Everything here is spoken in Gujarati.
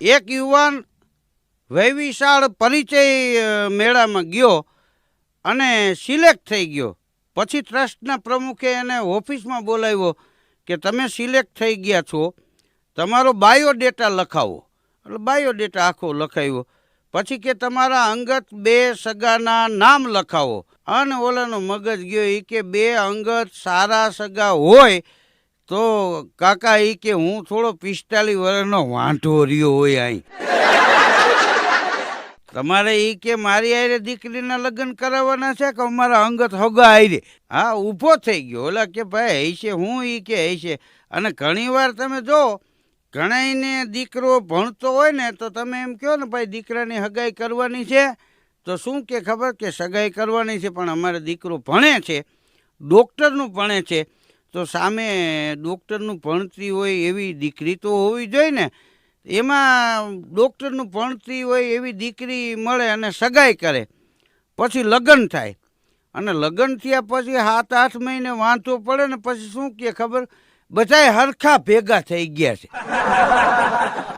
એક યુવાન વૈવિશાળ પરિચય મેળામાં ગયો અને સિલેક્ટ થઈ ગયો. પછી ટ્રસ્ટના પ્રમુખે એને ઓફિસમાં બોલાવ્યો કે તમે સિલેક્ટ થઈ ગયા છો, તમારો બાયોડેટા લખાવો. એટલે બાયોડેટા આખો લખાવ્યો. પછી કે તમારા અંગત 2 સગાના નામ લખાવો. અને ઓલાનો મગજ ગયો, એ કે 2 અંગત સારા સગા હોય તો કાકા એ કે હું થોડો 45 વર્ષનો વાંઢો રહ્યો હોય અહીં. તમારે એ કે મારી આરે દીકરીના લગ્ન કરાવવાના છે કે અમારા અંગત હગા આરે? હા, ઊભો થઈ ગયો. ઓલા કે ભાઈ હશે હું, એ કે હશે. અને ઘણી વાર તમે જો ઘણાઈને દીકરો ભણતો હોય ને તો તમે એમ કહો ને ભાઈ દીકરાની હગાઈ કરવાની છે, તો શું કે ખબર કે સગાઈ કરવાની છે, પણ અમારે દીકરો ભણે છે, ડૉક્ટરનું ભણે છે, તો સામે ડૉક્ટરનું ભણતી હોય એવી દીકરી તો હોવી જોઈએ ને. એમાં ડૉક્ટરનું ભણતી હોય એવી દીકરી મળે અને સગાઈ કરે, પછી લગ્ન થાય. અને લગ્ન થયા પછી 7-8 મહિને વાંધો પડે ને પછી શું કે ખબર, બધાય હરખા ભેગા થઈ ગયા છે.